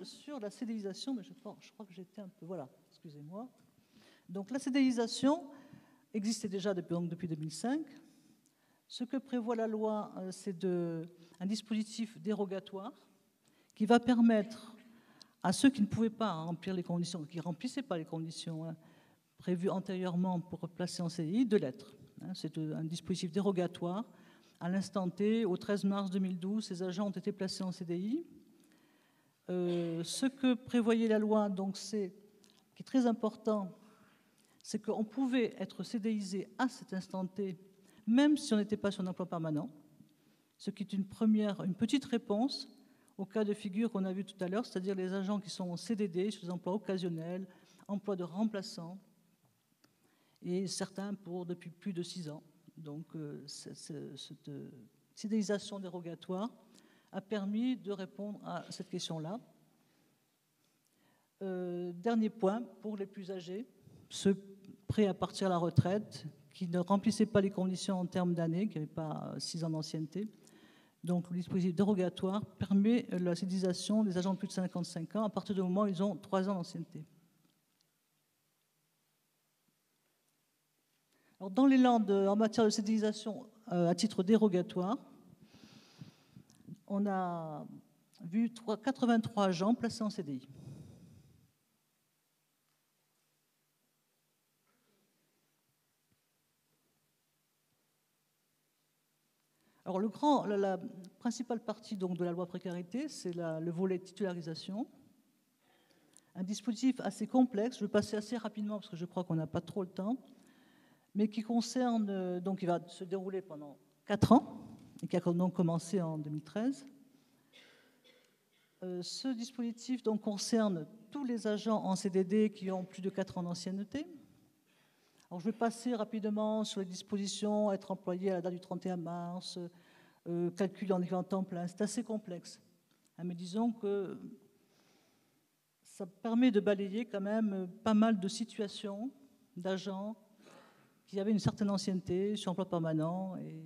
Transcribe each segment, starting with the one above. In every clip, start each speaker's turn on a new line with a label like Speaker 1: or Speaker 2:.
Speaker 1: Sur la CDIsation, mais je crois que j'étais un peu... Voilà, excusez-moi. Donc la CDIsation existait déjà depuis 2005. Ce que prévoit la loi, c'est un dispositif dérogatoire qui va permettre à ceux qui ne pouvaient pas remplir les conditions, qui ne remplissaient pas les conditions prévues antérieurement pour placer en CDI, de l'être. C'est un dispositif dérogatoire. À l'instant T, au 13 mars 2012, ces agents ont été placés en CDI. Ce que prévoyait la loi, donc, qui est très important, c'est qu'on pouvait être CDIsé à cet instant T, même si on n'était pas sur un emploi permanent, ce qui est une petite réponse au cas de figure qu'on a vu tout à l'heure, c'est-à-dire les agents qui sont en CDD, sur des emplois occasionnels, emplois de remplaçants, et certains depuis plus de 6 ans. Donc, cette CDIsation dérogatoire a permis de répondre à cette question-là. Dernier point, pour les plus âgés, ceux prêts à partir à la retraite, qui ne remplissaient pas les conditions en termes d'années, qui n'avaient pas 6 ans d'ancienneté. Donc le dispositif dérogatoire permet la CDIsation des agents de plus de 55 ans à partir du moment où ils ont 3 ans d'ancienneté. Alors, dans les Landes, en matière de CDIsation à titre dérogatoire, on a vu 83 agents placés en CDI. Alors, la principale partie donc, de la loi précarité, c'est le volet titularisation. Un dispositif assez complexe, je vais passer assez rapidement parce que je crois qu'on n'a pas trop le temps, mais qui concerne, donc il va se dérouler pendant 4 ans, et qui a donc commencé en 2013. Ce dispositif donc, concerne tous les agents en CDD qui ont plus de 4 ans d'ancienneté. Alors, je vais passer rapidement sur les dispositions, être employé à la date du 31 mars, calcul en équivalent temps plein. C'est assez complexe. Mais disons que ça permet de balayer quand même pas mal de situations d'agents qui avaient une certaine ancienneté sur emploi permanent et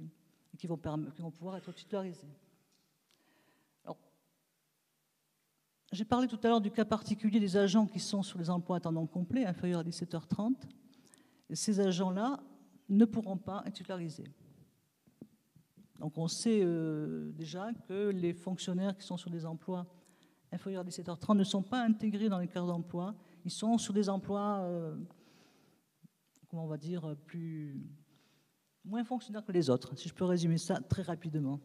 Speaker 1: qui vont pouvoir être titularisés. J'ai parlé tout à l'heure du cas particulier des agents qui sont sur les emplois à temps non complet, inférieurs à 17h30. Et ces agents-là ne pourront pas être titularisés. Donc on sait déjà que les fonctionnaires qui sont sur des emplois inférieurs à 17h30 ne sont pas intégrés dans les cadres d'emploi. Ils sont sur des emplois, comment on va dire, moins fonctionnaires que les autres, si je peux résumer ça très rapidement.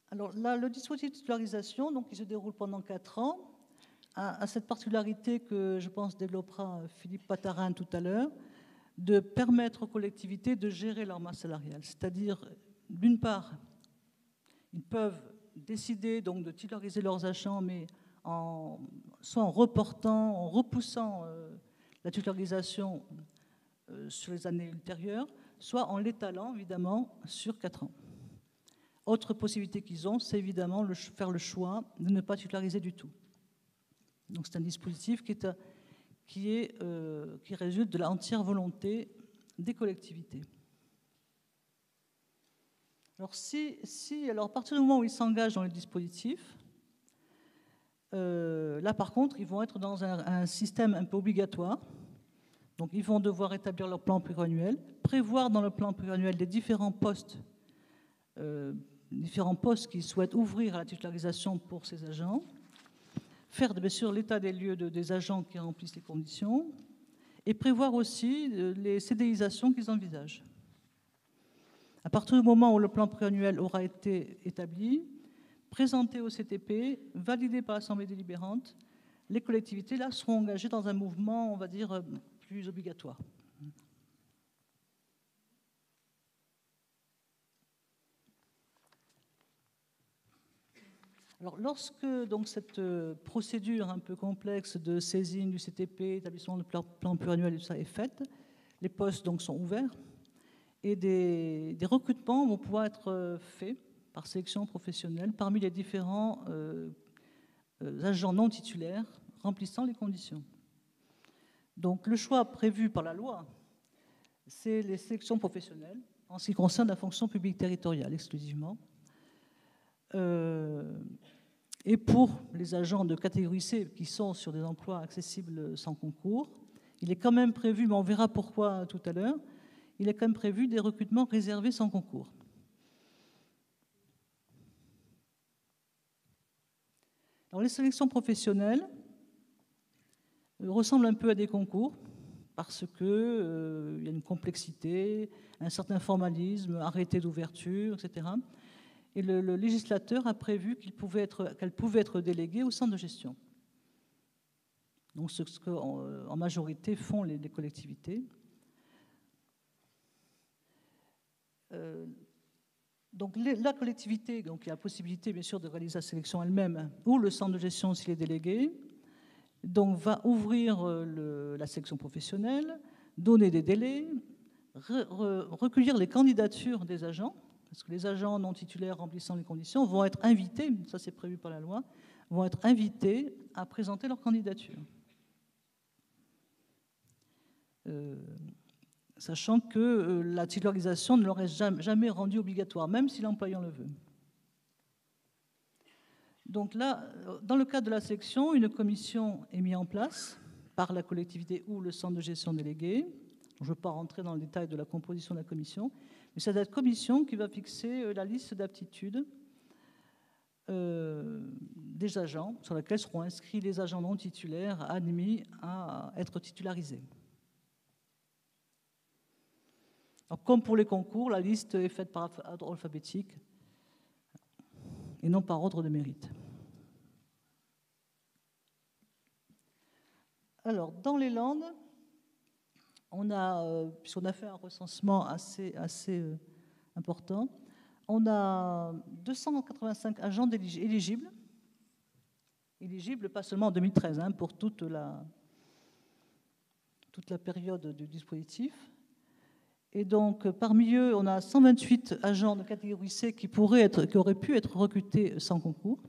Speaker 1: Alors là, le dispositif de titularisation, donc, il se déroule pendant 4 ans, a cette particularité que je pense développera Philippe Patarin tout à l'heure, de permettre aux collectivités de gérer leur masse salariale. C'est-à-dire, d'une part, ils peuvent décider donc, de titulariser leurs agents, mais soit en repoussant la titularisation sur les années ultérieures, soit en l'étalant, évidemment, sur 4 ans. Autre possibilité qu'ils ont, c'est évidemment faire le choix de ne pas titulariser du tout. Donc c'est un dispositif qui résulte de l'entière volonté des collectivités. Alors, alors à partir du moment où ils s'engagent dans le dispositif, là par contre, ils vont être dans un système un peu obligatoire. Donc ils vont devoir établir leur plan pluriannuel, prévoir dans le plan pluriannuel des différents postes qu'ils souhaitent ouvrir à la titularisation pour ces agents, faire bien sûr l'état des lieux des agents qui remplissent les conditions et prévoir aussi les CDIsations qu'ils envisagent. À partir du moment où le plan pluriannuel aura été établi, présenté au CTP, validé par l'Assemblée délibérante, les collectivités là seront engagées dans un mouvement, on va dire, plus obligatoire. Alors, lorsque donc, cette procédure un peu complexe de saisine du CTP, établissement de plan pluriannuel et tout ça est faite, les postes donc, sont ouverts et des recrutements vont pouvoir être faits par sélection professionnelle parmi les différents agents non titulaires remplissant les conditions. Donc le choix prévu par la loi, c'est les sélections professionnelles en ce qui concerne la fonction publique territoriale exclusivement. Et pour les agents de catégorie C qui sont sur des emplois accessibles sans concours, il est quand même prévu, mais on verra pourquoi tout à l'heure, il est quand même prévu des recrutements réservés sans concours. Alors, les sélections professionnelles ressemblent un peu à des concours parce qu'il y a une complexité, un certain formalisme, arrêté d'ouverture, etc. Et le législateur a prévu qu'elles pouvaient être déléguées au centre de gestion. Donc ce qu'en majorité font les collectivités. Donc la collectivité, donc il y a la possibilité bien sûr de réaliser la sélection elle-même ou le centre de gestion s'il est délégué, donc va ouvrir la sélection professionnelle, donner des délais, recueillir les candidatures des agents, parce que les agents non titulaires remplissant les conditions vont être invités, ça c'est prévu par la loi, vont être invités à présenter leur candidature. Sachant que la titularisation ne leur est jamais rendue obligatoire, même si l'employeur le veut. Donc là, dans le cadre de la sélection, une commission est mise en place par la collectivité ou le centre de gestion délégué. Je ne veux pas rentrer dans le détail de la composition de la commission, mais c'est cette commission qui va fixer la liste d'aptitudes des agents, sur laquelle seront inscrits les agents non titulaires admis à être titularisés. Alors, comme pour les concours, la liste est faite par ordre alphabétique et non par ordre de mérite. Alors, dans les Landes, puisqu'on a fait un recensement assez important, on a 285 agents éligibles, pas seulement en 2013, pour toute la période du dispositif. Et donc, parmi eux, on a 128 agents de catégorie C qui auraient pu être recrutés sans concours.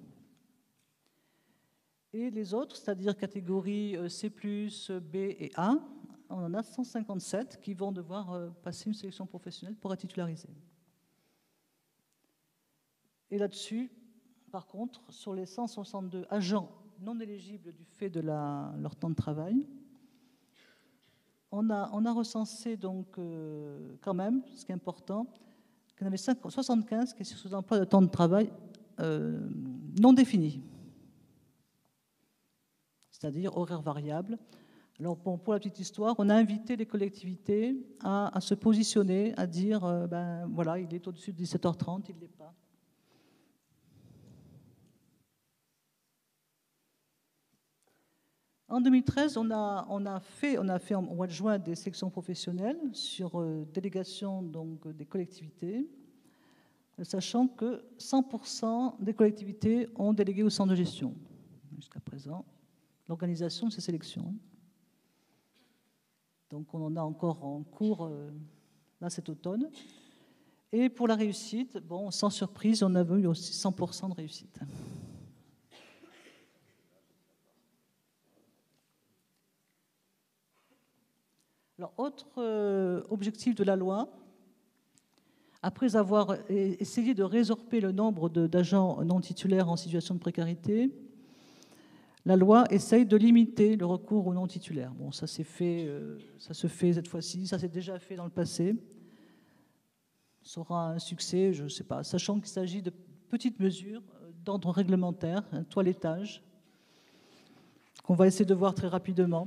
Speaker 1: Et les autres, c'est-à-dire catégorie C+, B et A, on en a 157 qui vont devoir passer une sélection professionnelle pour être titularisés. Et là-dessus, par contre, sur les 162 agents non éligibles du fait de leur temps de travail, on a recensé donc quand même, ce qui est important, qu'il y en avait 75 qui sont sous emploi de temps de travail non défini, c'est-à-dire horaire variable. Alors bon, pour la petite histoire, on a invité les collectivités à se positionner, à dire voilà, il est au-dessus de 17h30, il ne l'est pas. En 2013, on a fait au mois de juin des sections professionnelles sur délégation donc, des collectivités, sachant que 100% des collectivités ont délégué au centre de gestion jusqu'à présent l'organisation de ces sélections. Donc on en a encore en cours là cet automne. Et pour la réussite, bon, sans surprise, on a eu aussi 100% de réussite. Alors, autre objectif de la loi, après avoir essayé de résorber le nombre d'agents non titulaires en situation de précarité, la loi essaye de limiter le recours aux non titulaires. Bon, ça se fait cette fois-ci, ça s'est déjà fait dans le passé. Ça aura un succès, je ne sais pas, sachant qu'il s'agit de petites mesures d'ordre réglementaire, un toilettage, qu'on va essayer de voir très rapidement.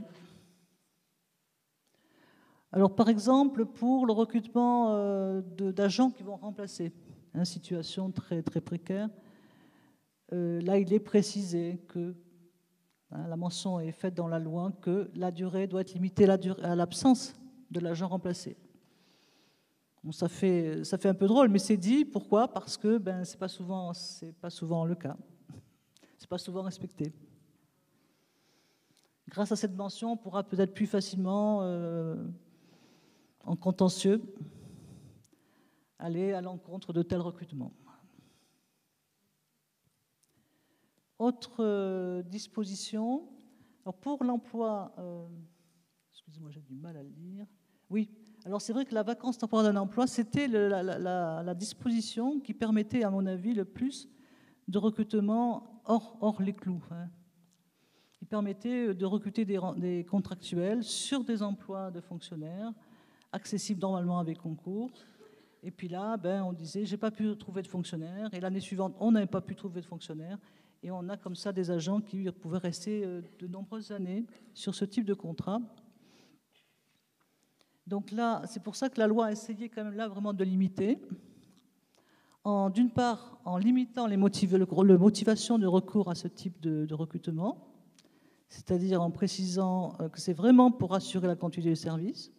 Speaker 1: Alors, par exemple, pour le recrutement d'agents qui vont remplacer une situation très, très précaire, là, il est précisé que la mention est faite dans la loi que la durée doit être limitée à l'absence de l'agent remplacé. Bon, ça fait un peu drôle, mais c'est dit. Pourquoi? Parce que c'est pas souvent le cas. C'est pas souvent respecté. Grâce à cette mention, on pourra peut-être plus facilement en contentieux, aller à l'encontre de tels recrutements. Autre disposition, alors pour l'emploi, excusez-moi, j'ai du mal à le lire. Oui, alors c'est vrai que la vacance temporaire d'un emploi, c'était la disposition qui permettait, à mon avis, le plus de recrutement hors les clous. Hein. Il permettait de recruter des contractuels sur des emplois de fonctionnaires, accessibles normalement avec concours. Et puis là, on disait, j'ai pas pu trouver de fonctionnaire. Et l'année suivante, on n'avait pas pu trouver de fonctionnaire. Et on a comme ça des agents qui pouvaient rester de nombreuses années sur ce type de contrat. Donc là, c'est pour ça que la loi a essayé quand même là vraiment de limiter. D'une part, en limitant la motivation de recours à ce type de recrutement, c'est-à-dire en précisant que c'est vraiment pour assurer la continuité du service.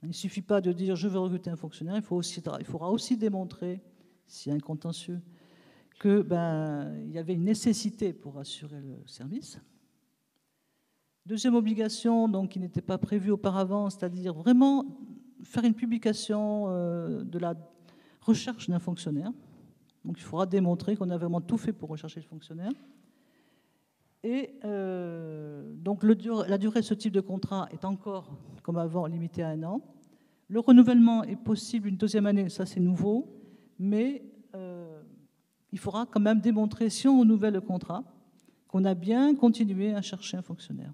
Speaker 1: Il ne suffit pas de dire je veux recruter un fonctionnaire, il faudra aussi démontrer, s'il y a un contentieux, qu'il y avait une nécessité pour assurer le service. Deuxième obligation, donc, qui n'était pas prévue auparavant, c'est-à-dire vraiment faire une publication de la recherche d'un fonctionnaire. Donc il faudra démontrer qu'on a vraiment tout fait pour rechercher le fonctionnaire. Et donc la durée de ce type de contrat est encore, comme avant, limitée à 1 an. Le renouvellement est possible une deuxième année, ça c'est nouveau, mais il faudra quand même démontrer, si on renouvelle le contrat, qu'on a bien continué à chercher un fonctionnaire.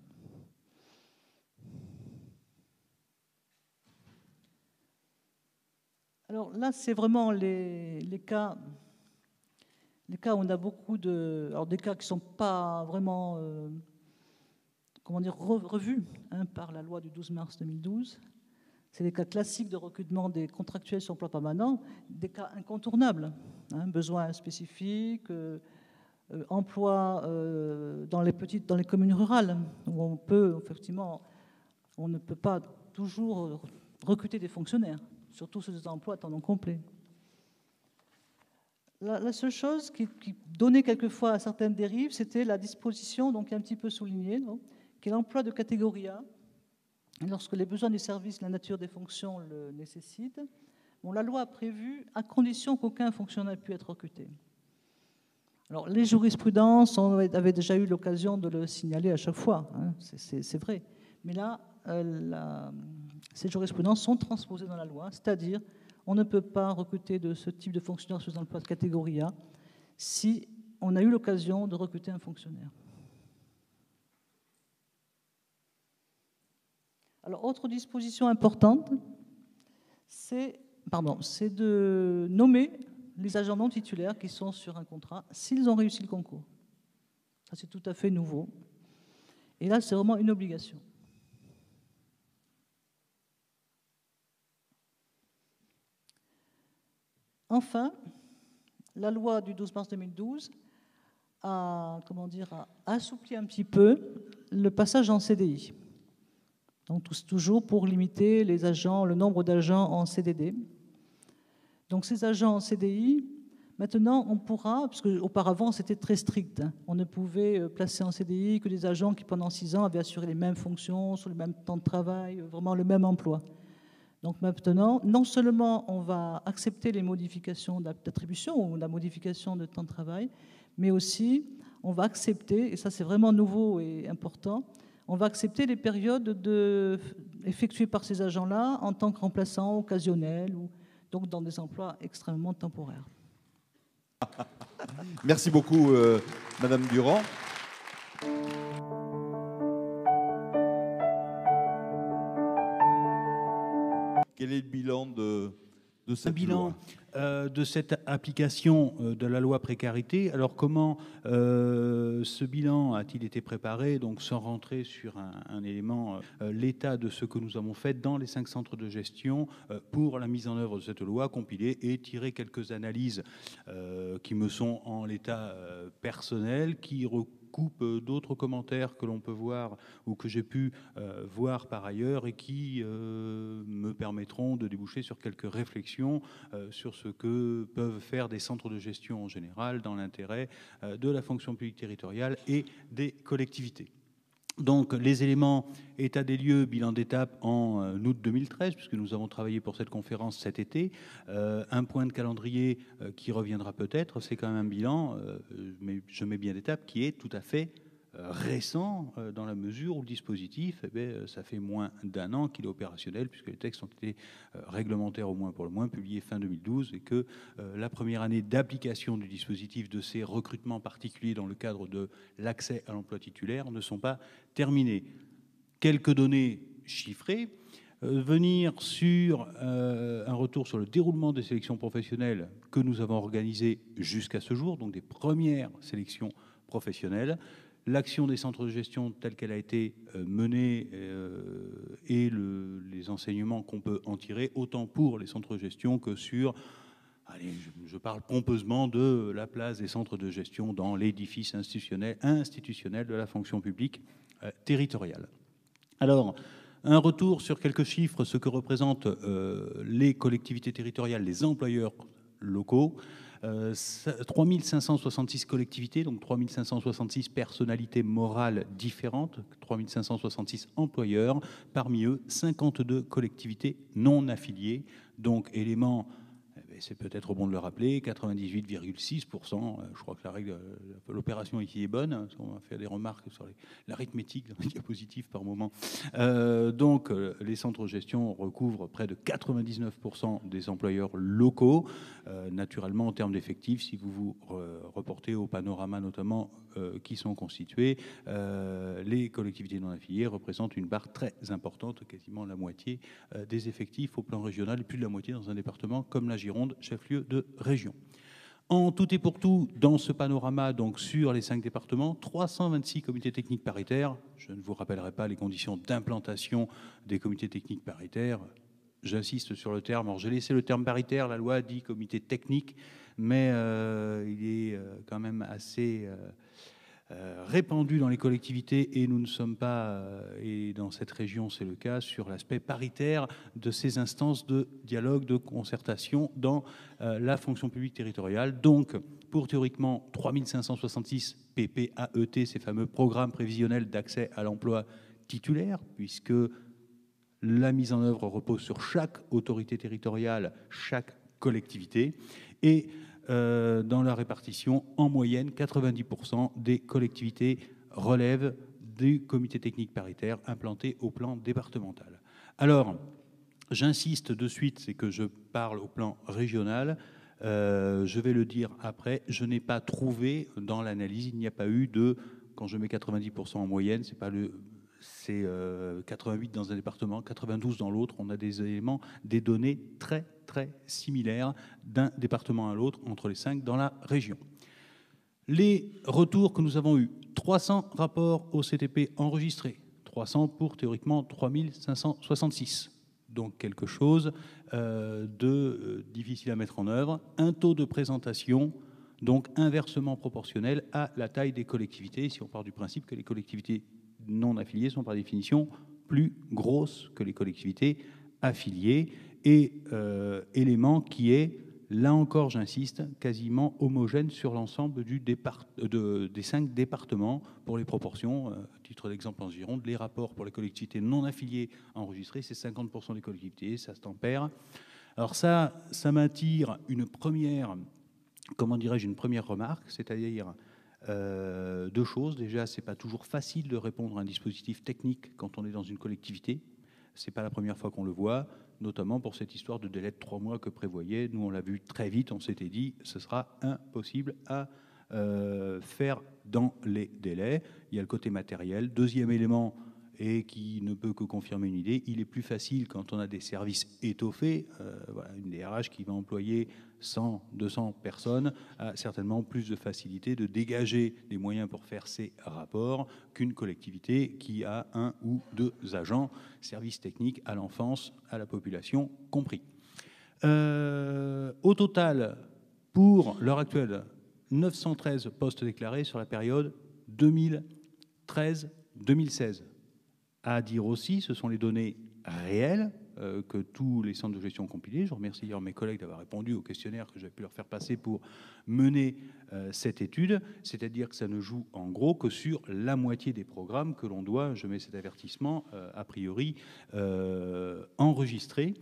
Speaker 1: Alors là, c'est vraiment les cas où on a beaucoup des cas qui ne sont pas vraiment revus par la loi du 12 mars 2012. C'est des cas classiques de recrutement des contractuels sur emploi permanent, des cas incontournables, besoins spécifiques, emploi dans les communes rurales, où on ne peut pas toujours recruter des fonctionnaires, surtout sur des emplois à temps non complet. La seule chose qui donnait quelquefois à certaines dérives, c'était la disposition, donc un petit peu soulignée, qui est l'emploi de catégorie A, lorsque les besoins du service, la nature des fonctions le nécessitent. La loi a prévu, à condition qu'aucun fonctionnaire ait pu être recruté. Alors, les jurisprudences, on avait déjà eu l'occasion de le signaler à chaque fois, c'est vrai. Mais là, ces jurisprudences sont transposées dans la loi, c'est-à-dire on ne peut pas recruter de ce type de fonctionnaire sous emploi de catégorie A si on a eu l'occasion de recruter un fonctionnaire. Alors, autre disposition importante, c'est de nommer les agents non titulaires qui sont sur un contrat s'ils ont réussi le concours. Ça, c'est tout à fait nouveau. Et là, c'est vraiment une obligation. Enfin, la loi du 12 mars 2012 a assoupli un petit peu le passage en CDI. Donc, toujours pour limiter le nombre d'agents en CDD. Donc, ces agents en CDI, maintenant, on pourra, parce qu'auparavant, c'était très strict. On ne pouvait placer en CDI que des agents qui, pendant 6 ans, avaient assuré les mêmes fonctions, sur le même temps de travail, vraiment le même emploi. Donc, maintenant, non seulement on va accepter les modifications d'attribution ou la modification de temps de travail, mais aussi on va accepter, et ça c'est vraiment nouveau et important, on va accepter les périodes effectuées par ces agents-là en tant que remplaçants occasionnels ou donc dans des emplois extrêmement temporaires.
Speaker 2: Merci beaucoup, Madame Durand. Quel est le bilan de cette loi ?
Speaker 3: De cette application de la loi précarité. Alors comment ce bilan a-t-il été préparé? Donc sans rentrer sur un élément, l'état de ce que nous avons fait dans les 5 centres de gestion pour la mise en œuvre de cette loi, compilée et tirer quelques analyses qui me sont en l'état personnel, qui recoupent d'autres commentaires que l'on peut voir ou que j'ai pu voir par ailleurs et qui me permettront de déboucher sur quelques réflexions sur ce que peuvent faire des centres de gestion en général dans l'intérêt de la fonction publique territoriale et des collectivités. Donc, les éléments état des lieux, bilan d'étape en août 2013, puisque nous avons travaillé pour cette conférence cet été. Un point de calendrier qui reviendra peut-être, c'est quand même un bilan, mais je mets bien d'étape, qui est tout à fait récent dans la mesure où le dispositif, ça fait moins d'un an qu'il est opérationnel, puisque les textes ont été réglementaires au moins pour le moins, publiés fin 2012, et que la première année d'application du dispositif de ces recrutements particuliers dans le cadre de l'accès à l'emploi titulaire ne sont pas terminés. Quelques données chiffrées. Venir sur un retour sur le déroulement des sélections professionnelles que nous avons organisées jusqu'à ce jour, donc des premières sélections professionnelles. L'action des centres de gestion telle qu'elle a été menée et les enseignements qu'on peut en tirer, autant pour les centres de gestion que sur, allez, je parle pompeusement de la place des centres de gestion dans l'édifice institutionnel de la fonction publique territoriale. Alors, un retour sur quelques chiffres, ce que représentent les collectivités territoriales, les employeurs locaux. 3566 collectivités, donc 3566 personnalités morales différentes, 3566 employeurs, parmi eux 52 collectivités non affiliées, donc élément, c'est peut-être bon de le rappeler, 98,6%, je crois que la règle, l'opération ici est bonne, on va faire des remarques sur l'arithmétique dans les diapositives par moment. Donc les centres de gestion recouvrent près de 99% des employeurs locaux. Naturellement, en termes d'effectifs, si vous vous reportez au panorama notamment qui sont constitués, les collectivités non affiliées représentent une part très importante, quasiment la moitié des effectifs au plan régional, et plus de la moitié dans un département comme la Gironde, chef-lieu de région. En tout et pour tout, dans ce panorama, donc sur les 5 départements, 326 comités techniques paritaires. Je ne vous rappellerai pas les conditions d'implantation des comités techniques paritaires. J'insiste sur le terme. Alors, j'ai laissé le terme paritaire, la loi dit comité technique, mais il est quand même assez répandu dans les collectivités, et nous ne sommes pas, et dans cette région c'est le cas, sur l'aspect paritaire de ces instances de dialogue, de concertation dans la fonction publique territoriale. Donc, pour théoriquement 3566 PPAET, ces fameux programmes prévisionnels d'accès à l'emploi titulaire, puisque la mise en œuvre repose sur chaque autorité territoriale, chaque collectivité, et dans la répartition, en moyenne, 90% des collectivités relèvent du comité technique paritaire implanté au plan départemental. Alors, j'insiste de suite, c'est que je parle au plan régional. Je vais le dire après, je n'ai pas trouvé dans l'analyse, il n'y a pas eu de, quand je mets 90% en moyenne, c'est pas le... C'est 88 dans un département, 92 dans l'autre. On a des éléments, des données très, très similaires d'un département à l'autre, entre les 5 dans la région. Les retours que nous avons eus, 300 rapports au CTP enregistrés, 300 pour théoriquement 3566. Donc quelque chose de difficile à mettre en œuvre. Un taux de présentation donc inversement proportionnel à la taille des collectivités, si on part du principe que les collectivités non affiliées sont par définition plus grosses que les collectivités affiliées, et élément qui est, là encore j'insiste, quasiment homogène sur l'ensemble des 5 départements pour les proportions. À titre d'exemple, en Gironde, les rapports pour les collectivités non affiliées enregistrés, c'est 50% des collectivités, ça se tempère. Alors ça m'attire une première, une première remarque, c'est-à-dire 2 choses. Déjà, c'est pas toujours facile de répondre à un dispositif technique quand on est dans une collectivité. C'est pas la première fois qu'on le voit, notamment pour cette histoire de délai de 3 mois que prévoyait. Nous, on l'a vu très vite, on s'était dit, ce sera impossible à faire dans les délais. Il y a le côté matériel. Deuxième élément, et qui ne peut que confirmer une idée, il est plus facile quand on a des services étoffés. Voilà, une DRH qui va employer 100, 200 personnes a certainement plus de facilité de dégager des moyens pour faire ses rapports qu'une collectivité qui a 1 ou 2 agents, services techniques à l'enfance, à la population compris. Au total, pour l'heure actuelle, 913 postes déclarés sur la période 2013-2016. À dire aussi, ce sont les données réelles que tous les centres de gestion ont compilé. Je remercie d'ailleurs mes collègues d'avoir répondu au questionnaire que j'avais pu leur faire passer pour mener cette étude, c'est-à-dire que ça ne joue en gros que sur la moitié des programmes que l'on doit, je mets cet avertissement, a priori enregistrer,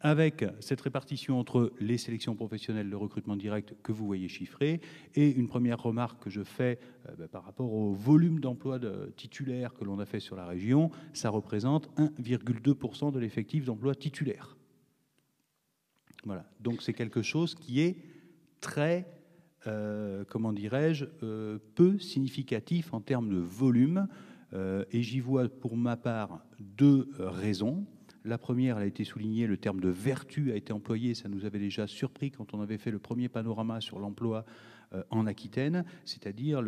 Speaker 3: avec cette répartition entre les sélections professionnelles, le recrutement direct que vous voyez chiffré, et une première remarque que je fais par rapport au volume d'emplois titulaires que l'on a fait sur la région, ça représente 1,2% de l'effectif d'emplois titulaires. Voilà, donc c'est quelque chose qui est très, comment dirais-je, peu significatif en termes de volume, et j'y vois pour ma part deux raisons. La première, elle a été soulignée, le terme de vertu a été employé, ça nous avait déjà surpris quand on avait fait le premier panorama sur l'emploi en Aquitaine, c'est-à-dire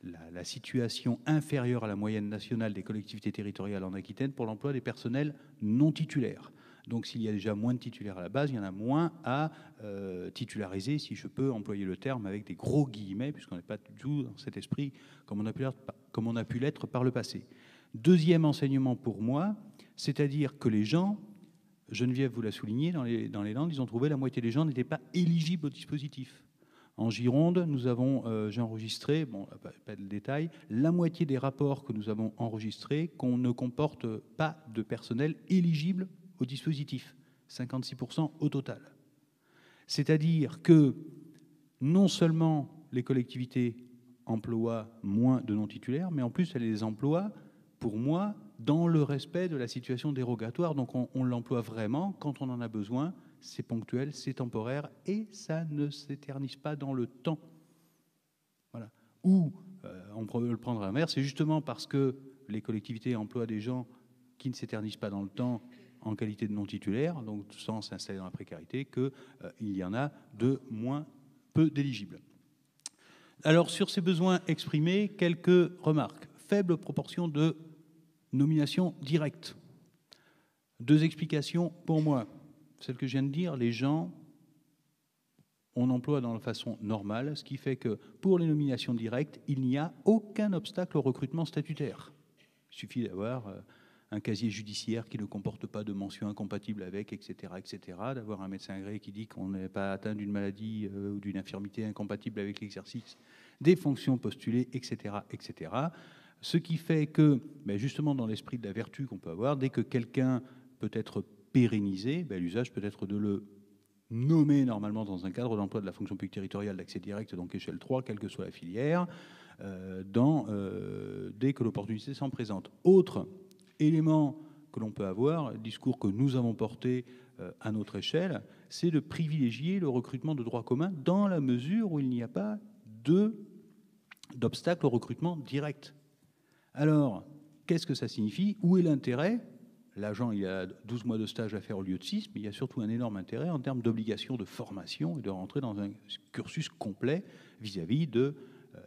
Speaker 3: la situation inférieure à la moyenne nationale des collectivités territoriales en Aquitaine pour l'emploi des personnels non titulaires. Donc s'il y a déjà moins de titulaires à la base, il y en a moins à titulariser, si je peux employer le terme avec des gros guillemets, puisqu'on n'est pas du tout dans cet esprit comme on a pu l'être par le passé. Deuxième enseignement pour moi, c'est-à-dire que les gens, Geneviève vous l'a souligné, dans les Landes, ils ont trouvé la moitié des gens n'étaient pas éligibles au dispositif. En Gironde, nous avons, j'ai enregistré, bon, pas de détails, la moitié des rapports que nous avons enregistrés qu'on ne comporte pas de personnel éligible au dispositif, 56% au total. C'est-à-dire que non seulement les collectivités emploient moins de non-titulaires, mais en plus elles les emploient, pour moi, dans le respect de la situation dérogatoire. Donc on l'emploie vraiment quand on en a besoin, c'est ponctuel, c'est temporaire, et ça ne s'éternise pas dans le temps. Voilà. Ou, on peut le prendre à l'inverse, c'est justement parce que les collectivités emploient des gens qui ne s'éternisent pas dans le temps en qualité de non-titulaires, donc sans s'installer dans la précarité, qu'il y en a de moins peu d'éligibles. Alors, sur ces besoins exprimés, quelques remarques. Faible proportion de nominations directes. Deux explications pour moi. Celle que je viens de dire, les gens, on emploie dans la façon normale, ce qui fait que pour les nominations directes, il n'y a aucun obstacle au recrutement statutaire. Il suffit d'avoir un casier judiciaire qui ne comporte pas de mention incompatible avec, etc., d'avoir un médecin agréé qui dit qu'on n'est pas atteint d'une maladie ou d'une infirmité incompatible avec l'exercice des fonctions postulées, etc., etc. Ce qui fait que, justement, dans l'esprit de la vertu qu'on peut avoir, dès que quelqu'un peut être pérennisé, l'usage peut être de le nommer normalement dans un cadre d'emploi de la fonction publique territoriale d'accès direct, donc échelle 3, quelle que soit la filière, dès que l'opportunité s'en présente. Autre élément que l'on peut avoir, le discours que nous avons porté à notre échelle, c'est de privilégier le recrutement de droit commun dans la mesure où il n'y a pas d'obstacle au recrutement direct. Alors, qu'est-ce que ça signifie? Où est l'intérêt? L'agent, il a 12 mois de stage à faire au lieu de 6, mais il y a surtout un énorme intérêt en termes d'obligation de formation et de rentrer dans un cursus complet vis-à-vis de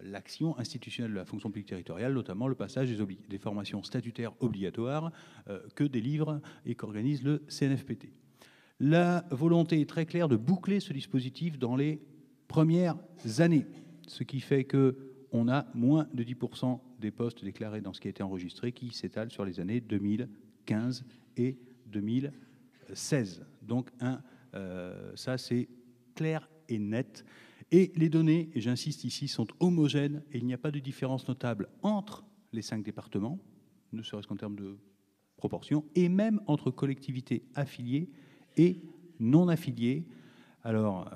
Speaker 3: l'action institutionnelle de la fonction publique territoriale, notamment le passage des formations statutaires obligatoires que délivre et qu'organise le CNFPT. La volonté est très claire de boucler ce dispositif dans les premières années, ce qui fait qu'on a moins de 10% des postes déclarés dans ce qui a été enregistré qui s'étalent sur les années 2015 et 2016. Donc, ça, c'est clair et net. Et les données, et j'insiste ici, sont homogènes et il n'y a pas de différence notable entre les 5 départements, ne serait-ce qu'en termes de proportion, et même entre collectivités affiliées et non affiliées. Alors,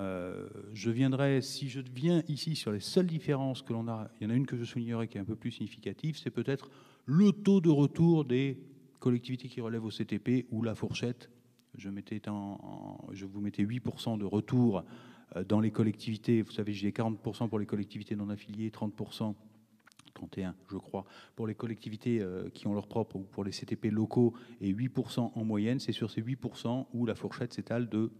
Speaker 3: si je viens ici sur les seules différences que l'on a, il y en a une que je soulignerai qui est un peu plus significative, c'est peut-être le taux de retour des collectivités qui relèvent au CTP ou la fourchette. Je vous mettais 8% de retour dans les collectivités. Vous savez, j'ai 40% pour les collectivités non affiliées, 30%, 31 je crois, pour les collectivités qui ont leur propre ou pour les CTP locaux et 8% en moyenne. C'est sur ces 8% où la fourchette s'étale de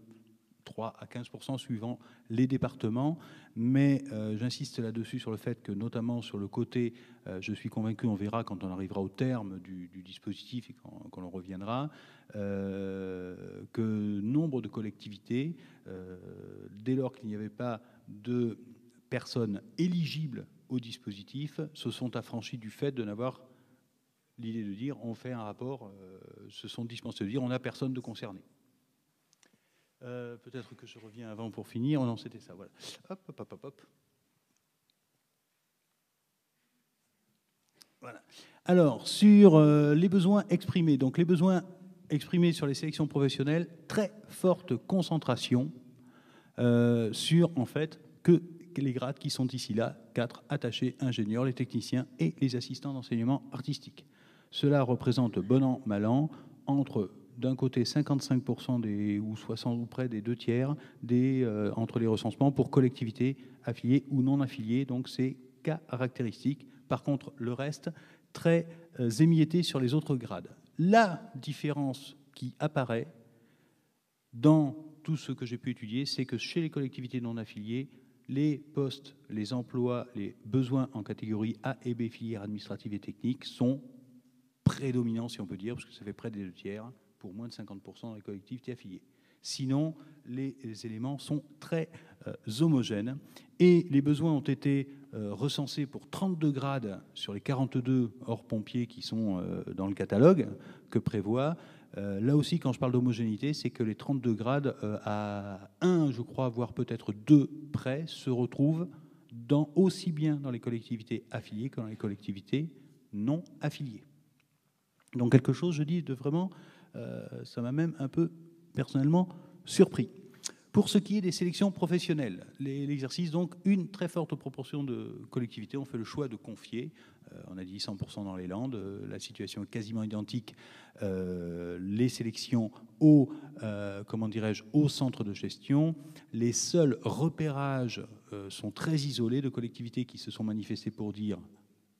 Speaker 3: 3 à 15% suivant les départements. Mais j'insiste là-dessus sur le fait que, notamment sur le côté, je suis convaincu, on verra quand on arrivera au terme du dispositif et quand on reviendra, que nombre de collectivités, dès lors qu'il n'y avait pas de personnes éligibles au dispositif, se sont affranchies du fait de n'avoir l'idée de dire on fait un rapport, se sont dispensés de dire on n'a personne de concerné. Peut-être que je reviens avant pour finir. Oh non, c'était ça, voilà. Hop, hop, hop, hop, hop. Voilà. Alors, sur les besoins exprimés, donc les besoins exprimés sur les sélections professionnelles, très forte concentration sur, en fait, que les grades qui sont ici là, 4 attachés, ingénieurs, les techniciens et les assistants d'enseignement artistique. Cela représente bon an, mal an, entre d'un côté 55% ou 60 ou près des 2/3 entre les recensements pour collectivités affiliées ou non affiliées, donc c'est caractéristique. Par contre, le reste, très émietté sur les autres grades. La différence qui apparaît dans tout ce que j'ai pu étudier, c'est que chez les collectivités non affiliées, les postes, les emplois, les besoins en catégorie A et B, filières administratives et techniques, sont prédominants, si on peut dire, parce que ça fait près des 2/3, pour moins de 50% dans les collectivités affiliées. Sinon, les éléments sont très homogènes et les besoins ont été recensés pour 32 grades sur les 42 hors pompiers qui sont dans le catalogue que prévoit. Là aussi, quand je parle d'homogénéité, c'est que les 32 grades à 1, je crois, voire peut-être 2 près, se retrouvent aussi bien dans les collectivités affiliées que dans les collectivités non affiliées. Donc quelque chose, je dis, de vraiment, ça m'a même un peu personnellement surpris. Pour ce qui est des sélections professionnelles, l'exercice, donc, une très forte proportion de collectivités ont fait le choix de confier, on a dit 100% dans les Landes, la situation est quasiment identique, les sélections au centre de gestion. Les seuls repérages sont très isolés de collectivités qui se sont manifestées pour dire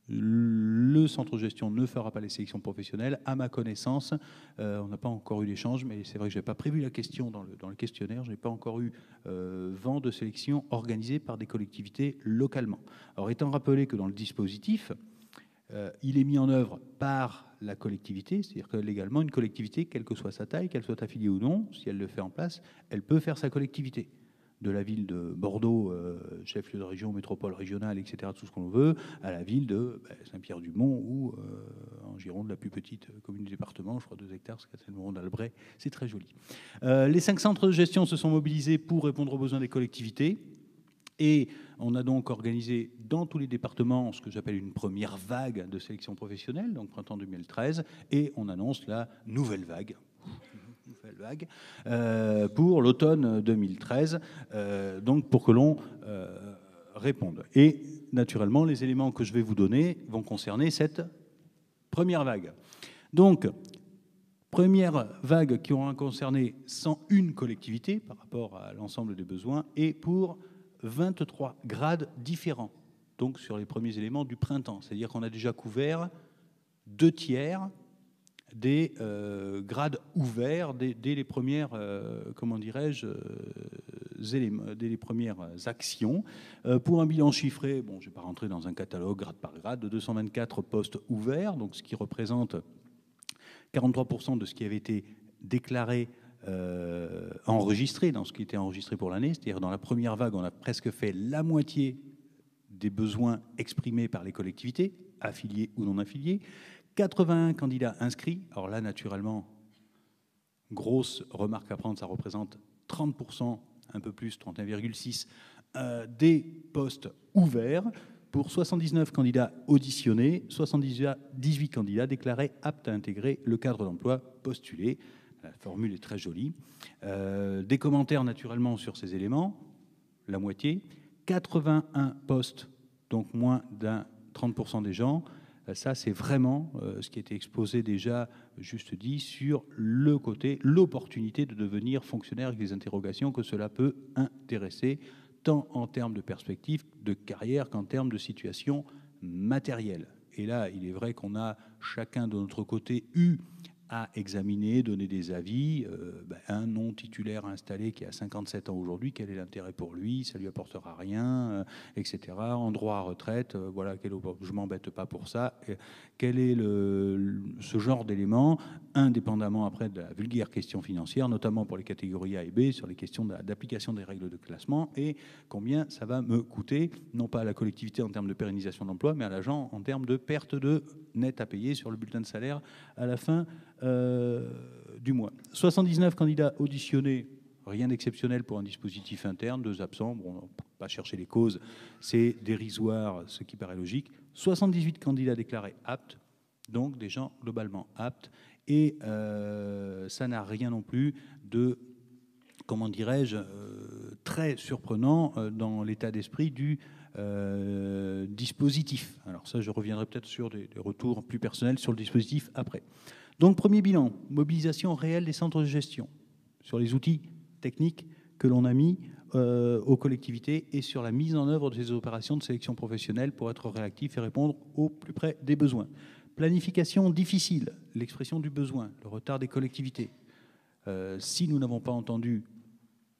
Speaker 3: le centre de gestion ne fera pas les sélections professionnelles. À ma connaissance, on n'a pas encore eu d'échange, mais c'est vrai que je n'avais pas prévu la question dans le questionnaire. Je n'ai pas encore eu vent de sélection organisée par des collectivités localement. Alors, étant rappelé que dans le dispositif, il est mis en œuvre par la collectivité, c'est-à-dire que légalement, une collectivité, quelle que soit sa taille, qu'elle soit affiliée ou non, si elle le fait en place, elle peut faire sa collectivité. De la ville de Bordeaux, chef-lieu de région, métropole régionale, etc., tout ce qu'on veut, à la ville de Saint-Pierre-du-Mont ou en Gironde, la plus petite commune du département, je crois 2 hectares, c'est le Mont d'Albret, c'est très joli. Les 5 centres de gestion se sont mobilisés pour répondre aux besoins des collectivités et on a donc organisé dans tous les départements ce que j'appelle une première vague de sélection professionnelle, donc printemps 2013, et on annonce la nouvelle vague pour l'automne 2013, donc pour que l'on réponde. Et naturellement, les éléments que je vais vous donner vont concerner cette première vague. Donc, première vague qui aura concerné 101 collectivités par rapport à l'ensemble des besoins et pour 23 grades différents, donc sur les premiers éléments du printemps. C'est-à-dire qu'on a déjà couvert 2/3 des grades ouverts dès les premières, dès les premières actions, pour un bilan chiffré, bon, je ne vais pas rentrer dans un catalogue grade par grade, de 224 postes ouverts, donc ce qui représente 43% de ce qui avait été déclaré, enregistré, dans ce qui était enregistré pour l'année. C'est-à-dire dans la première vague, on a presque fait la moitié des besoins exprimés par les collectivités, affiliées ou non affiliées. 81 candidats inscrits. Alors là, naturellement, grosse remarque à prendre, ça représente 30%, un peu plus, 31,6%, des postes ouverts pour 79 candidats auditionnés, 78 candidats déclarés aptes à intégrer le cadre d'emploi postulé. La formule est très jolie. Des commentaires, naturellement, sur ces éléments, la moitié. 81 postes, donc moins d'un 30% des gens. Ça, c'est vraiment ce qui a été exposé déjà, juste dit, sur le côté, l'opportunité de devenir fonctionnaire avec des interrogations que cela peut intéresser, tant en termes de perspective de carrière qu'en termes de situation matérielle. Et là, il est vrai qu'on a chacun de notre côté eu à examiner, donner des avis. Un non titulaire installé qui a 57 ans aujourd'hui, quel est l'intérêt pour lui? Ça lui apportera rien, etc. En droit à retraite, voilà, je m'embête pas pour ça. Quel est ce genre d'éléments, indépendamment après de la vulgaire question financière, notamment pour les catégories A et B, sur les questions d'application des règles de classement, et combien ça va me coûter, non pas à la collectivité en termes de pérennisation d'emploi, mais à l'agent en termes de perte de net à payer sur le bulletin de salaire à la fin du mois. 79 candidats auditionnés, rien d'exceptionnel pour un dispositif interne, 2 absents, bon, on va pas chercher les causes, c'est dérisoire, ce qui paraît logique. 78 candidats déclarés aptes, donc des gens globalement aptes, et ça n'a rien non plus de, comment dirais-je, très surprenant dans l'état d'esprit du dispositif. Alors ça, je reviendrai peut-être sur des retours plus personnels sur le dispositif après. Donc, premier bilan, mobilisation réelle des centres de gestion sur les outils techniques que l'on a mis aux collectivités et sur la mise en œuvre de ces opérations de sélection professionnelle pour être réactif et répondre au plus près des besoins. Planification difficile, l'expression du besoin, le retard des collectivités. Si nous n'avons pas entendu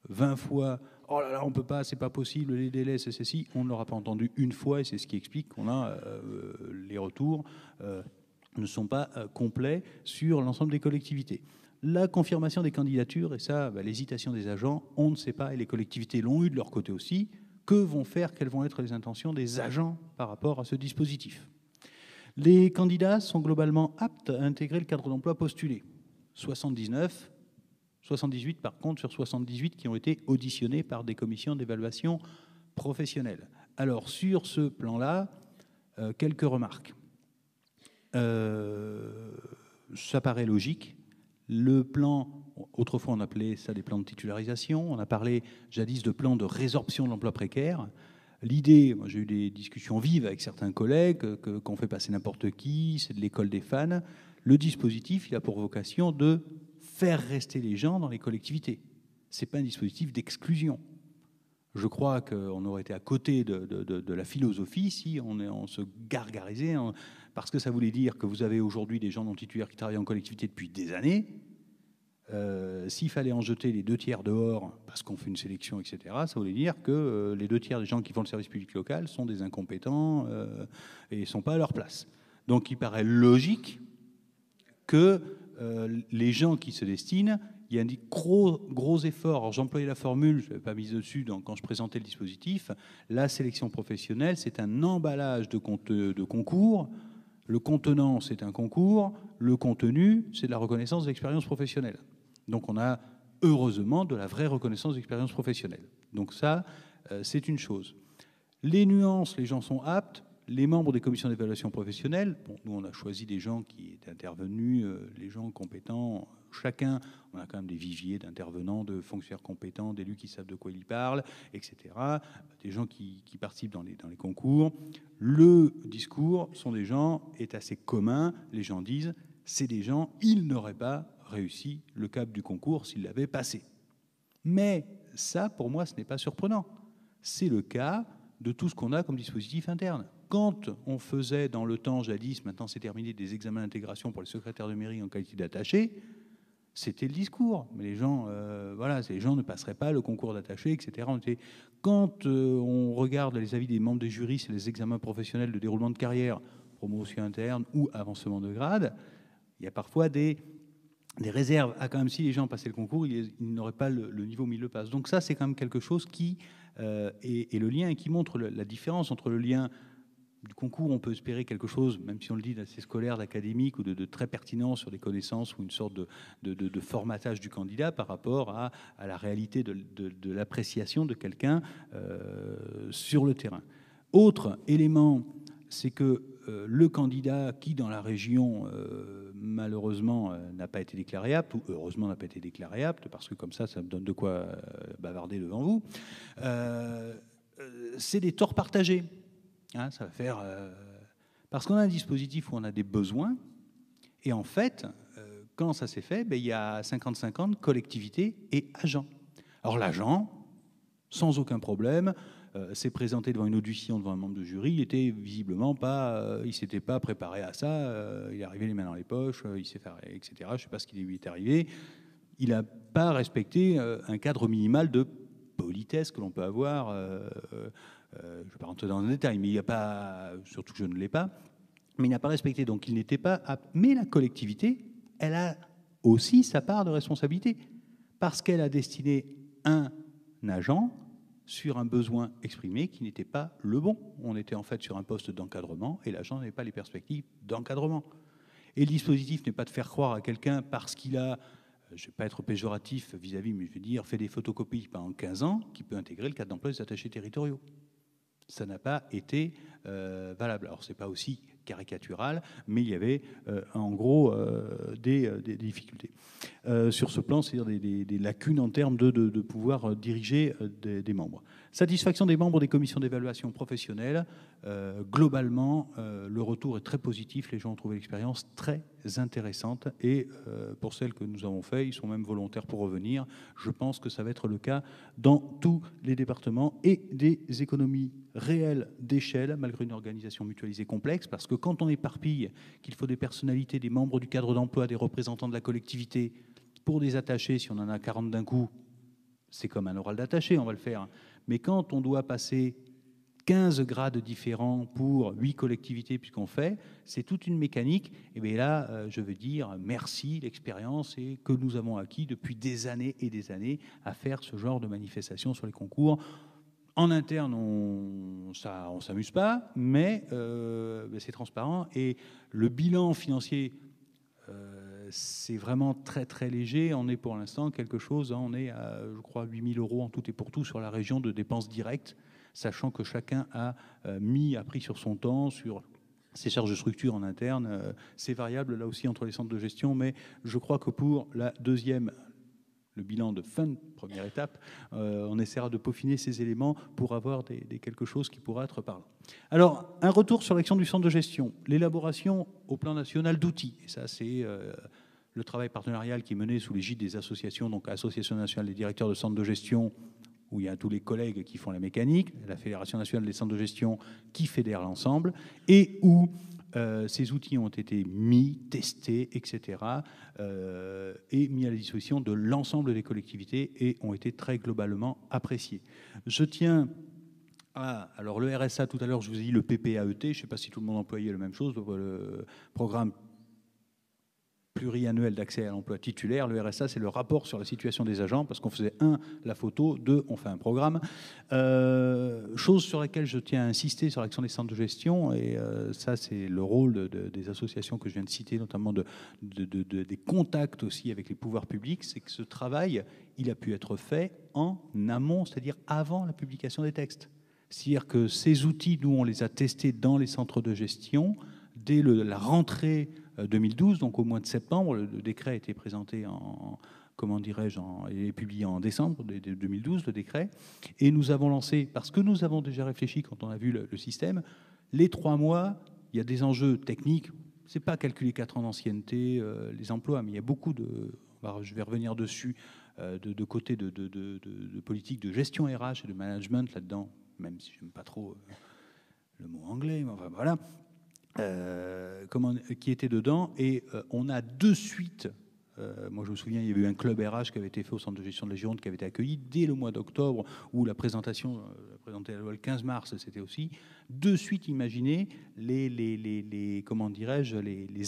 Speaker 3: 20 fois « Oh là là, on ne peut pas, c'est pas possible, les délais, c'est ceci », on ne l'aura pas entendu une fois, et c'est ce qui explique qu'on a les retours ne sont pas complets sur l'ensemble des collectivités. La confirmation des candidatures, et ça, l'hésitation des agents, on ne sait pas, et les collectivités l'ont eu de leur côté aussi. Que vont faire, quelles vont être les intentions des agents par rapport à ce dispositif? Les candidats sont globalement aptes à intégrer le cadre d'emploi postulé. 78 par contre sur 78 qui ont été auditionnés par des commissions d'évaluation professionnelle. Alors sur ce plan-là, quelques remarques. Ça paraît logique. Le plan, autrefois on appelait ça des plans de titularisation, on a parlé jadis de plans de résorption de l'emploi précaire. L'idée, moi j'ai eu des discussions vives avec certains collègues, qu'on fait passer n'importe qui, c'est de l'école des fans. Le dispositif, il a pour vocation de faire rester les gens dans les collectivités. Ce n'est pas un dispositif d'exclusion. Je crois qu'on aurait été à côté de la philosophie si on se gargarisait, parce que ça voulait dire que vous avez aujourd'hui des gens non titulaires qui travaillent en collectivité depuis des années. S'il fallait en jeter les 2 tiers dehors, parce qu'on fait une sélection, etc., ça voulait dire que les 2 tiers des gens qui font le service public local sont des incompétents et ne sont pas à leur place. Donc il paraît logique que les gens qui se destinent, il y a un gros effort. Alors j'employais la formule, je ne l'avais pas mise dessus quand je présentais le dispositif. La sélection professionnelle, c'est un emballage de concours. Le contenant, c'est un concours. Le contenu, c'est de la reconnaissance d'expérience professionnelle. Donc on a heureusement de la vraie reconnaissance d'expérience professionnelle. Donc ça, c'est une chose. Les nuances, les gens sont aptes. Les membres des commissions d'évaluation professionnelle, bon, nous on a choisi des gens qui étaient intervenus, les gens compétents, chacun, on a quand même des viviers d'intervenants, de fonctionnaires compétents, d'élus qui savent de quoi ils parlent, etc. Des gens qui participent dans les concours. Le discours est assez commun, les gens disent, c'est des gens, ils n'auraient pas réussi le cap du concours s'ils l'avaient passé. Mais ça, pour moi, ce n'est pas surprenant. C'est le cas de tout ce qu'on a comme dispositif interne. Quand on faisait dans le temps, jadis, maintenant c'est terminé, des examens d'intégration pour les secrétaires de mairie en qualité d'attaché, c'était le discours. Mais les gens, les gens ne passeraient pas le concours d'attaché, etc. Quand on regarde les avis des membres des jurys sur les examens professionnels de déroulement de carrière, promotion interne ou avancement de grade, il y a parfois des réserves. Quand même, si les gens passaient le concours, ils n'auraient pas le niveau où ils le passent. Donc ça, c'est quand même quelque chose qui est le lien et qui montre la différence entre le lien du concours. On peut espérer quelque chose, même si on le dit, d'assez scolaire, d'académique ou de très pertinent sur des connaissances ou une sorte de formatage du candidat par rapport à la réalité de l'appréciation de quelqu'un sur le terrain. Autre élément, c'est que le candidat qui, dans la région, malheureusement, n'a pas été déclaré apte, ou heureusement n'a pas été déclaré apte, parce que comme ça me donne de quoi bavarder devant vous, c'est des torts partagés. Hein, ça va faire... parce qu'on a un dispositif où on a des besoins, et en fait, quand ça s'est fait, il y a 50-50 collectivités et agents. Alors l'agent, sans aucun problème, s'est présenté devant une audition devant un membre de jury, il était visiblement pas, il s'était pas préparé à ça, il est arrivé les mains dans les poches, il s'est fait, etc. Je ne sais pas ce qui lui est arrivé. Il n'a pas respecté un cadre minimal de politesse que l'on peut avoir. Je ne vais pas rentrer dans le détail, mais il n'y a pas, surtout que je ne l'ai pas, mais il n'a pas respecté, donc il n'était pas apte. Mais la collectivité, elle a aussi sa part de responsabilité, parce qu'elle a destiné un agent sur un besoin exprimé qui n'était pas le bon. On était en fait sur un poste d'encadrement, et l'agent n'avait pas les perspectives d'encadrement. Et le dispositif n'est pas de faire croire à quelqu'un parce qu'il a, je ne vais pas être péjoratif vis-à-vis, mais je veux dire, fait des photocopies pendant 15 ans, qui peut intégrer le cadre d'emploi des attachés territoriaux. Ça n'a pas été valable. Alors, ce n'est pas aussi caricatural, mais il y avait en gros des difficultés. Sur ce plan, c'est-à-dire des lacunes en termes de pouvoir diriger des membres. Satisfaction des membres des commissions d'évaluation professionnelle. Globalement, le retour est très positif. Les gens ont trouvé l'expérience très intéressante. Et pour celles que nous avons faites, ils sont même volontaires pour revenir. Je pense que ça va être le cas dans tous les départements et des économies réelles d'échelle, malgré une organisation mutualisée complexe, parce que quand on éparpille qu'il faut des personnalités, des membres du cadre d'emploi, des représentants de la collectivité, pour des attachés, si on en a 40 d'un coup, c'est comme un oral d'attaché, on va le faire. Mais quand on doit passer 15 grades différents pour 8 collectivités, puisqu'on fait, c'est toute une mécanique. Et bien là, je veux dire merci, l'expérience et que nous avons acquis depuis des années et des années à faire ce genre de manifestation sur les concours. En interne, on ne s'amuse pas, mais c'est transparent. Et le bilan financier, c'est vraiment très très léger. On est pour l'instant quelque chose, on est à, je crois, 8 000 € en tout et pour tout sur la région de dépenses directes, sachant que chacun a pris sur son temps, sur ses charges de structure en interne. C'est variable là aussi entre les centres de gestion, mais je crois que pour la deuxième, le bilan de fin de première étape, on essaiera de peaufiner ces éléments pour avoir quelque chose qui pourra être parlant. Alors, un retour sur l'action du centre de gestion. L'élaboration au plan national d'outils. Et ça, c'est le travail partenarial qui est mené sous l'égide des associations, donc Association nationale des directeurs de centres de gestion, où il y a tous les collègues qui font la mécanique, la Fédération nationale des centres de gestion qui fédère l'ensemble, et où ces outils ont été mis, testés, etc., et mis à la disposition de l'ensemble des collectivités et ont été très globalement appréciés. Je tiens à... Alors le RSA, tout à l'heure, je vous ai dit le PPAET, je ne sais pas si tout le monde employait la même chose, le programme pluriannuel d'accès à l'emploi titulaire. Le RSA, c'est le rapport sur la situation des agents, parce qu'on faisait 1, la photo, 2, on fait un programme. Chose sur laquelle je tiens à insister sur l'action des centres de gestion, et ça, c'est le rôle des associations que je viens de citer, notamment des contacts aussi avec les pouvoirs publics, c'est que ce travail, il a pu être fait en amont, c'est-à-dire avant la publication des textes. C'est-à-dire que ces outils, nous, on les a testés dans les centres de gestion dès la rentrée 2012, donc au mois de septembre. Le décret a été présenté il est publié en décembre 2012, le décret. Et nous avons lancé, parce que nous avons déjà réfléchi quand on a vu le système, les 3 mois, il y a des enjeux techniques. Ce n'est pas calculer 4 ans d'ancienneté, les emplois, mais il y a beaucoup de... je vais revenir dessus, de côté de politique de gestion RH et de management là-dedans, même si je n'aime pas trop le mot anglais, mais enfin voilà. Qui était dedans, et on a de suite, moi je me souviens, il y avait eu un club RH qui avait été fait au centre de gestion de la Gironde, qui avait été accueilli dès le mois d'octobre, où la présentation, présentée la loi le 15 mars, c'était aussi, de suite imaginer les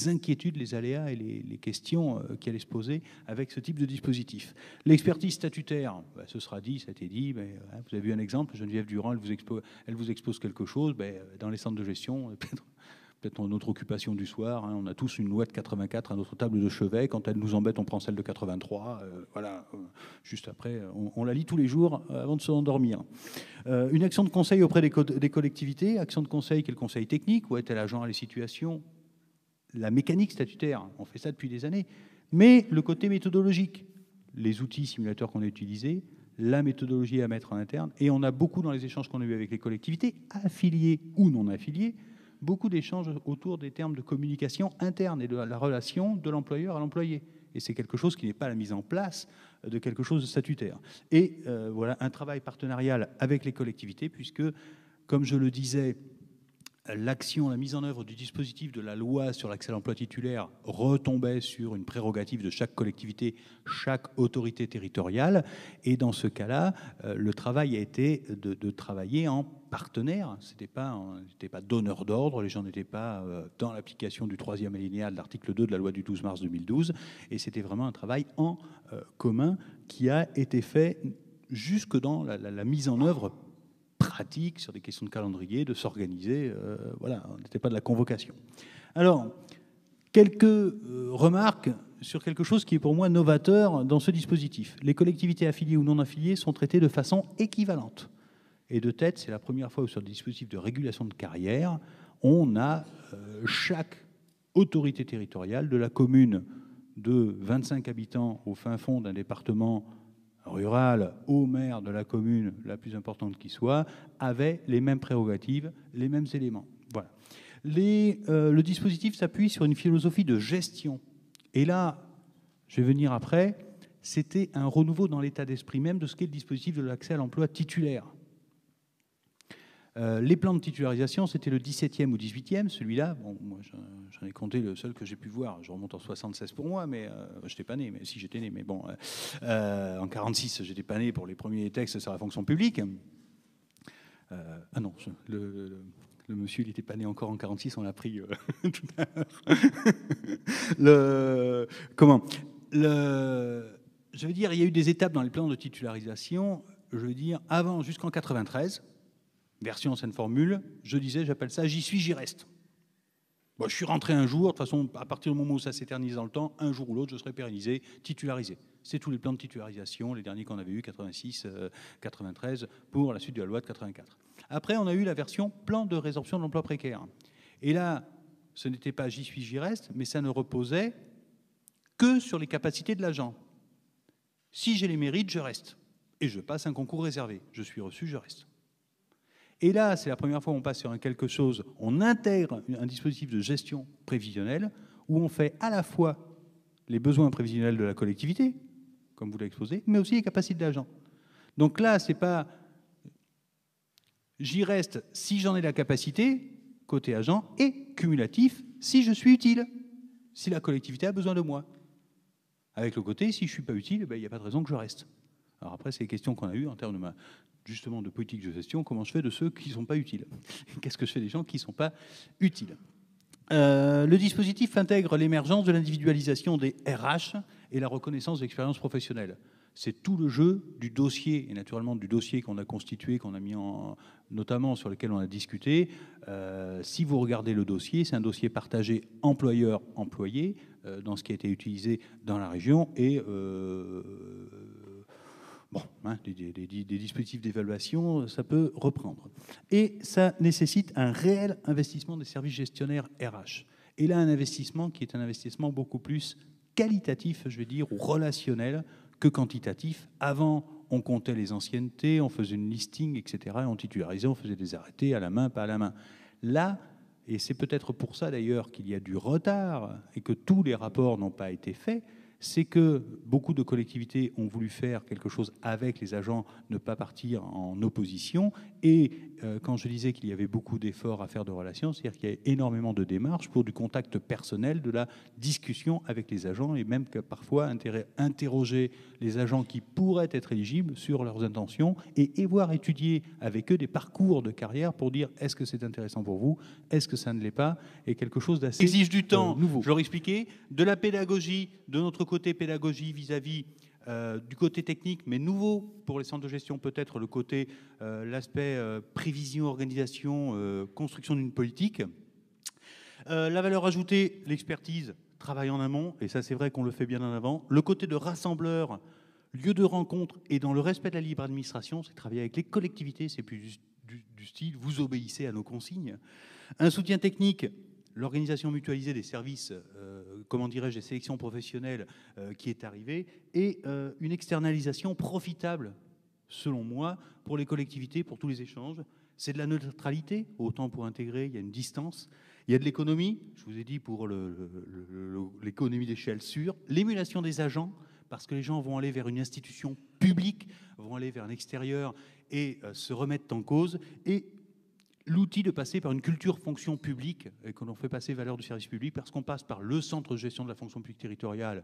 Speaker 3: inquiétudes, les aléas et les questions qui allaient se poser avec ce type de dispositif. L'expertise statutaire, ce sera dit, ça a été dit, mais, vous avez vu un exemple, Geneviève Durand, elle vous expose quelque chose, dans les centres de gestion, peut-être notre occupation du soir, on a tous une loi de 84 à notre table de chevet, quand elle nous embête, on prend celle de 83, juste après, on la lit tous les jours avant de se endormir. Une action de conseil auprès des collectivités, action de conseil qui est le conseil technique, où est-elle agent à les situations, la mécanique statutaire, on fait ça depuis des années, mais le côté méthodologique, les outils simulateurs qu'on a utilisés, la méthodologie à mettre en interne, et on a beaucoup dans les échanges qu'on a eu avec les collectivités, affiliées ou non affiliées, beaucoup d'échanges autour des termes de communication interne et de la relation de l'employeur à l'employé. Et c'est quelque chose qui n'est pas la mise en place de quelque chose de statutaire. Et voilà, un travail partenarial avec les collectivités, puisque, comme je le disais, l'action, la mise en œuvre du dispositif de la loi sur l'accès à l'emploi titulaire retombait sur une prérogative de chaque collectivité, chaque autorité territoriale. Et dans ce cas-là, le travail a été de travailler en partenaire. On n'était pas donneur d'ordre, les gens n'étaient pas dans l'application du 3e alinéa de l'article 2 de la loi du 12 mars 2012. Et c'était vraiment un travail en commun qui a été fait jusque dans la mise en œuvre pratique sur des questions de calendrier, de s'organiser. Voilà, on n'était pas de la convocation. Alors, quelques remarques sur quelque chose qui est pour moi novateur dans ce dispositif. Les collectivités affiliées ou non affiliées sont traitées de façon équivalente. Et de tête, c'est la première fois où sur le dispositif de régulation de carrière, on a chaque autorité territoriale, de la commune de 25 habitants au fin fond d'un département rural au maire de la commune la plus importante qui soit, avait les mêmes prérogatives, les mêmes éléments. Voilà. Le dispositif s'appuie sur une philosophie de gestion. Et là, je vais venir après, c'était un renouveau dans l'état d'esprit même de ce qu'est le dispositif de l'accès à l'emploi titulaire. Les plans de titularisation, c'était le 17e ou 18e, celui-là. Bon, moi, j'en ai compté le seul que j'ai pu voir. Je remonte en 76 pour moi, mais je n'étais pas né. Mais si, j'étais né. Mais bon, en 46, j'étais pas né pour les premiers textes sur la fonction publique. Ah non, le monsieur, il n'était pas né encore en 46. On l'a pris tout à l'heure. Je veux dire, il y a eu des étapes dans les plans de titularisation. Je veux dire, avant, jusqu'en 93. Version ancienne formule, je disais, j'appelle ça « j'y suis, j'y reste ». Bon, je suis rentré un jour, de toute façon, à partir du moment où ça s'éternise dans le temps, un jour ou l'autre, je serai pérennisé, titularisé. C'est tous les plans de titularisation, les derniers qu'on avait eus, 86, 93, pour la suite de la loi de 84. Après, on a eu la version plan de résorption de l'emploi précaire. Et là, ce n'était pas « j'y suis, j'y reste », mais ça ne reposait que sur les capacités de l'agent. Si j'ai les mérites, je reste. Et je passe un concours réservé. Je suis reçu, je reste. Et là, c'est la première fois où on passe sur quelque chose, on intègre un dispositif de gestion prévisionnelle où on fait à la fois les besoins prévisionnels de la collectivité, comme vous l'avez exposé, mais aussi les capacités de l'agent. Donc là, c'est pas j'y reste si j'en ai la capacité, côté agent, et cumulatif si je suis utile, si la collectivité a besoin de moi. Avec le côté, si je ne suis pas utile, il n'y a pas de raison que je reste. Alors après, c'est les questions qu'on a eues en termes de justement de politique de gestion, comment je fais de ceux qui ne sont pas utiles? Qu'est-ce que je fais des gens qui ne sont pas utiles? Le dispositif intègre l'émergence de l'individualisation des RH et la reconnaissance d'expérience professionnelle. C'est tout le jeu du dossier, et naturellement du dossier qu'on a constitué, qu'on a mis en, notamment sur lequel on a discuté. Si vous regardez le dossier, c'est un dossier partagé employeur-employé dans ce qui a été utilisé dans la région et des dispositifs d'évaluation, ça peut reprendre. Et ça nécessite un réel investissement des services gestionnaires RH. Et là, un investissement qui est un investissement beaucoup plus qualitatif, je vais dire, ou relationnel que quantitatif. Avant, on comptait les anciennetés, on faisait une listing, etc. Et on titularisait, on faisait des arrêtés à la main, pas à la main. Là, et c'est peut-être pour ça d'ailleurs qu'il y a du retard et que tous les rapports n'ont pas été faits, c'est que beaucoup de collectivités ont voulu faire quelque chose avec les agents, ne pas partir en opposition. Et quand je disais qu'il y avait beaucoup d'efforts à faire de relations, c'est-à-dire qu'il y a énormément de démarches pour du contact personnel, de la discussion avec les agents, et même que parfois interroger les agents qui pourraient être éligibles sur leurs intentions et voir étudier avec eux des parcours de carrière pour dire est-ce que c'est intéressant pour vous, est-ce que ça ne l'est pas, et quelque chose d'assez exige du temps,
Speaker 1: nouveau.
Speaker 3: Je leur expliquais, de la pédagogie, de notre côté pédagogie vis-à-vis du côté technique, mais nouveau pour les centres de gestion, peut-être le côté, l'aspect prévision, organisation, construction d'une politique. La valeur ajoutée, l'expertise, travail en amont, et ça c'est vrai qu'on le fait bien en avant. Le côté de rassembleur, lieu de rencontre, et dans le respect de la libre administration, c'est travailler avec les collectivités, c'est plus du style, vous obéissez à nos consignes. Un soutien technique, l'organisation mutualisée des services, comment dirais-je, des sélections professionnelles qui est arrivée, et une externalisation profitable, selon moi, pour les collectivités, pour tous les échanges. C'est de la neutralité, autant pour intégrer, il y a une distance. Il y a de l'économie, je vous ai dit pour l'économie d'échelle sûre, l'émulation des agents, parce que les gens vont aller vers une institution publique, vont aller vers l'extérieur et se remettent en cause, et l'outil de passer par une culture fonction publique, et que l'on fait passer valeur du service public, parce qu'on passe par le centre de gestion de la fonction publique territoriale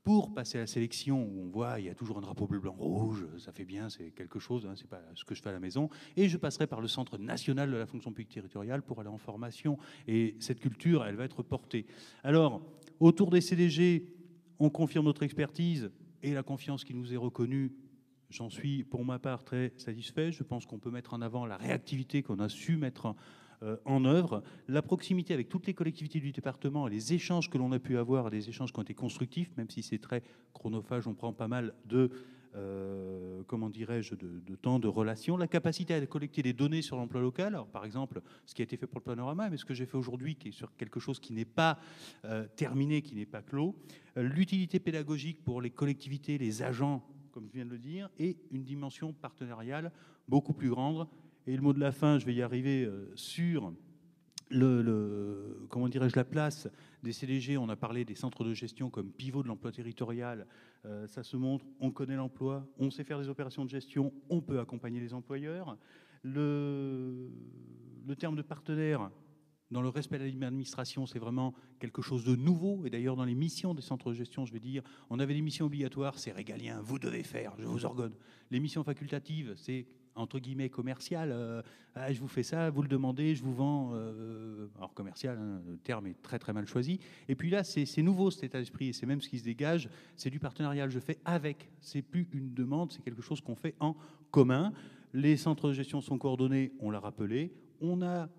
Speaker 3: pour passer à la sélection, où on voit il y a toujours un drapeau bleu, blanc, rouge, ça fait bien, c'est quelque chose, hein, c'est pas ce que je fais à la maison, et je passerai par le centre national de la fonction publique territoriale pour aller en formation, et cette culture, elle va être portée. Alors, autour des CDG, on confirme notre expertise et la confiance qui nous est reconnue. J'en suis, pour ma part, très satisfait. Je pense qu'on peut mettre en avant la réactivité qu'on a su mettre en œuvre, la proximité avec toutes les collectivités du département et les échanges que l'on a pu avoir, des échanges qui ont été constructifs, même si c'est très chronophage, on prend pas mal de, comment dirais-je, de temps, de relations. La capacité à collecter des données sur l'emploi local, alors, par exemple, ce qui a été fait pour le panorama, mais ce que j'ai fait aujourd'hui, qui est sur quelque chose qui n'est pas terminé, qui n'est pas clos, l'utilité pédagogique pour les collectivités, les agents, comme je viens de le dire, et une dimension partenariale beaucoup plus grande. Et le mot de la fin, je vais y arriver sur comment dirais-je, la place des CDG. On a parlé des centres de gestion comme pivot de l'emploi territorial. Ça se montre, on connaît l'emploi, on sait faire des opérations de gestion, on peut accompagner les employeurs. Le terme de partenaire, dans le respect de l'administration, c'est vraiment quelque chose de nouveau. Et d'ailleurs, dans les missions des centres de gestion, je vais dire, on avait des missions obligatoires, c'est régalien, vous devez faire, je vous ordonne. Les missions facultatives, c'est entre guillemets commercial, je vous fais ça, vous le demandez, je vous vends. Alors commercial, hein, le terme est très très mal choisi. Et puis là, c'est nouveau cet état d'esprit, et c'est même ce qui se dégage, c'est du partenariat, je fais avec. C'est plus une demande, c'est quelque chose qu'on fait en commun. Les centres de gestion sont coordonnés, on l'a rappelé. On a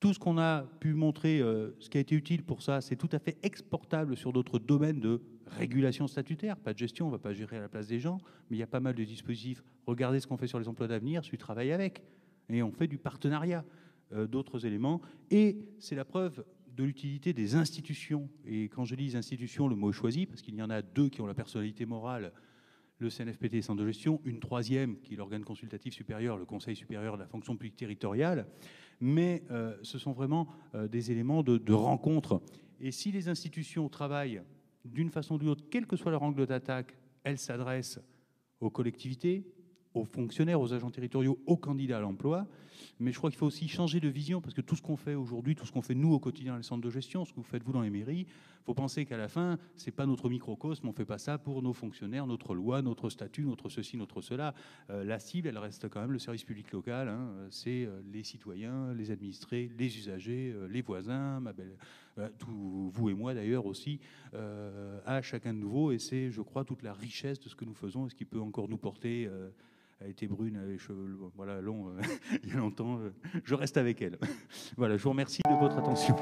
Speaker 3: tout ce qu'on a pu montrer, ce qui a été utile pour ça, c'est tout à fait exportable sur d'autres domaines de régulation statutaire. Pas de gestion, on ne va pas gérer à la place des gens, mais il y a pas mal de dispositifs. Regardez ce qu'on fait sur les emplois d'avenir, celui travaille avec. Et on fait du partenariat, d'autres éléments. Et c'est la preuve de l'utilité des institutions. Et quand je dis institutions, le mot est choisi, parce qu'il y en a deux qui ont la personnalité morale, le CNFPT et centre de gestion, une troisième qui est l'organe consultatif supérieur, le Conseil supérieur de la fonction publique territoriale. Mais ce sont vraiment des éléments de rencontre. Et si les institutions travaillent d'une façon ou d'une autre, quel que soit leur angle d'attaque, elles s'adressent aux collectivités, aux fonctionnaires, aux agents territoriaux, aux candidats à l'emploi. Mais je crois qu'il faut aussi changer de vision, parce que tout ce qu'on fait aujourd'hui, tout ce qu'on fait nous au quotidien dans les centres de gestion, ce que vous faites vous dans les mairies, il faut penser qu'à la fin, c'est pas notre microcosme, on fait pas ça pour nos fonctionnaires, notre loi, notre statut, notre ceci, notre cela. La cible, elle reste quand même le service public local, hein. C'est les citoyens, les administrés, les usagers, les voisins, vous et moi d'ailleurs aussi, à chacun de nouveau. Et c'est, je crois, toute la richesse de ce que nous faisons et ce qui peut encore nous porter. Elle était brune, elle avait les cheveux voilà, longs il y a longtemps. Je reste avec elle. Voilà, je vous remercie de votre attention.